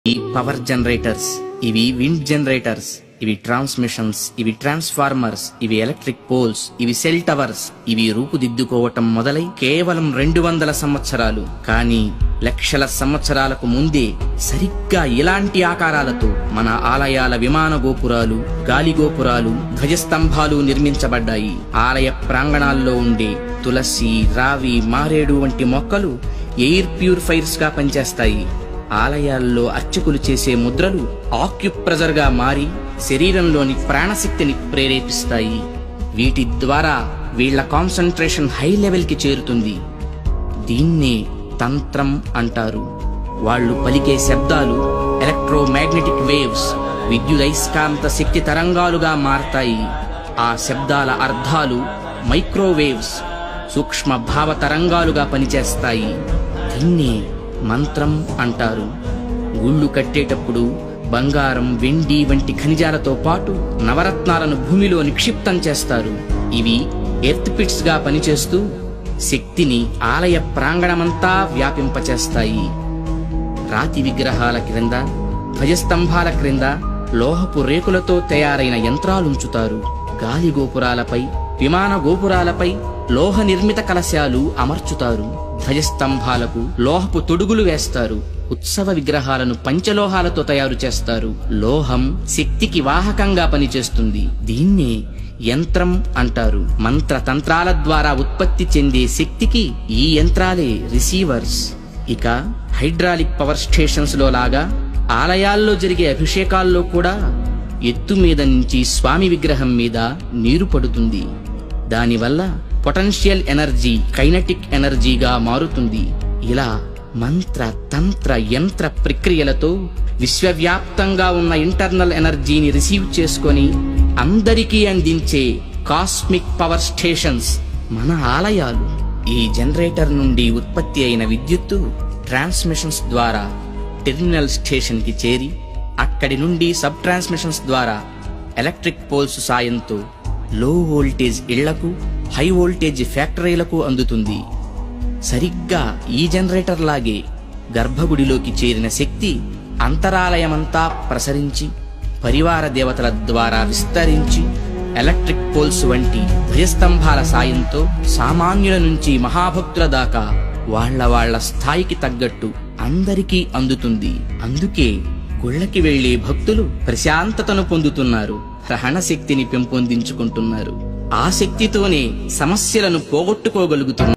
ఈ power generators, ఇవి wind generators, ఇవి ట్రాన్స్మిషన్స్, ఇవి ట్రాన్స్ఫార్మర్స్, ఇవి ఎలక్ట్రిక్ పోల్స్, ఇవి సెల్ టవర్స్, ఇవి రూపుదిద్దుకోవటం మొదలై కేవలం 200 సంవత్సరాలు, కానీ లక్షల సంవత్సరాలకు ముందే సరిగ్గా ఇలాంటి ఆకారాలతో మన ఆలయాల విమాన గోపురాలు, గాలి గోపురాలు, ధ్వజస్తంభాలు నిర్మించబడ్డాయి. ఆలయ ప్రాంగణాల్లో ఉండే తులసి, రావి, మారేడు వంటి మొక్కలు ఎయిర్ ప్యూరిఫైర్స్ గా పనిచేస్తాయి. ఆలయాల్లో అర్చకులు చేసే ముద్రలు ఆక్యుప్రెజర్ గా మారి శరీరంలోని ప్రాణశక్తిని ప్రేరేపిస్తాయి. వీటి ద్వారా వీళ్ల కాన్సంట్రేషన్ హై లెవెల్ కి చేరుతుంది. దీన్నే తంత్రం అంటారు. వాళ్ళు పలికే శబ్దాలు ఎలక్ట్రోమాగ్నెటిక్ వేవ్స్, విద్యుదయస్కాంత శక్తి తరంగాలుగా మారతాయి. ఆ శబ్దాల అర్థాలు మైక్రోవేవ్స్, సూక్ష్మ భావ తరంగాలుగా పనిచేస్తాయి. దీన్నే మంత్రం అంటారు. గుళ్ళు కట్టేటప్పుడు బంగారం, వెండి వంటి ఖనిజాలతో పాటు నవరత్నాలను భూమిలో నిక్షిప్తం చేస్తారు. ఇవి ఎర్త్ పిట్స్ గా పనిచేస్తూ శక్తిని ఆలయ ప్రాంగణమంతా వ్యాపింపచేస్తాయి. రాతి విగ్రహాల క్రింద, ధ్వజస్తంభాల క్రింద లోహపు రేకులతో తయారైన యంత్రాలుంచుతారు. గాలి గోపురాలపై, విమాన గోపురాలపై లోహ నిర్మిత కలశాలు అమర్చుతారు. ధ్వజస్తంభాలకు లోహపు తొడుగులు వేస్తారు. ఉత్సవ విగ్రహాలను పంచలోహాలతో తయారు చేస్తారు. లోహం శక్తికి వాహకంగా పనిచేస్తుంది. దీన్నే యంత్రం అంటారు. మంత్ర తంత్రాల ద్వారా ఉత్పత్తి చెందే శక్తికి ఈ యంత్రాలే రిసీవర్స్. ఇక హైడ్రాలిక్ పవర్ స్టేషన్స్ లో లాగా ఆలయాల్లో జరిగే అభిషేకాల్లో కూడా ఎత్తు మీద నుంచి స్వామి విగ్రహం మీద నీరు పడుతుంది. దానివల్ల పొటెన్షియల్ ఎనర్జీ కైనటిక్ ఎనర్జీగా మారుతుంది. ఇలా మంత్ర తంత్ర యంత్ర ప్రక్రియలతో విశ్వవ్యాప్తంగా ఉన్న ఇంటర్నల్ ఎనర్జీని రిసీవ్ చేసుకొని అందరికీ అందించే కాస్మిక్ పవర్ స్టేషన్స్ మన ఆలయాలు. ఈ జనరేటర్ నుండి ఉత్పత్తి అయిన విద్యుత్తు ట్రాన్స్మిషన్స్ ద్వారా టెర్మినల్ స్టేషన్ కి చేరి అక్కడి నుండి సబ్ ట్రాన్స్మిషన్స్ ద్వారా ఎలక్ట్రిక్ పోల్స్ సాయంతో లో వోల్టేజ్ ఇళ్లకు, హై వోల్టేజ్ ఫ్యాక్టరీలకు అందుతుంది. సరిగ్గా ఈ జనరేటర్ లాగే గర్భగుడిలోకి చేరిన శక్తి అంతరాలయమంతా ప్రసరించి పరివార దేవతల ద్వారా విస్తరించి ఎలక్ట్రిక్ పోల్స్ వంటి ధ్వజస్తంభాల సాయంతో సామాన్యుల నుంచి మహాభక్తుల దాకా వాళ్ళ స్థాయికి తగ్గట్టు అందరికీ అందుతుంది. అందుకే గుళ్ళకి వెళ్లే భక్తులు ప్రశాంతతను పొందుతున్నారు, గ్రహణ శక్తిని పెంపొందించుకుంటున్నారు. ఆ శక్తితోనే సమస్యలను పోగొట్టుకోగలుగుతున్నారు.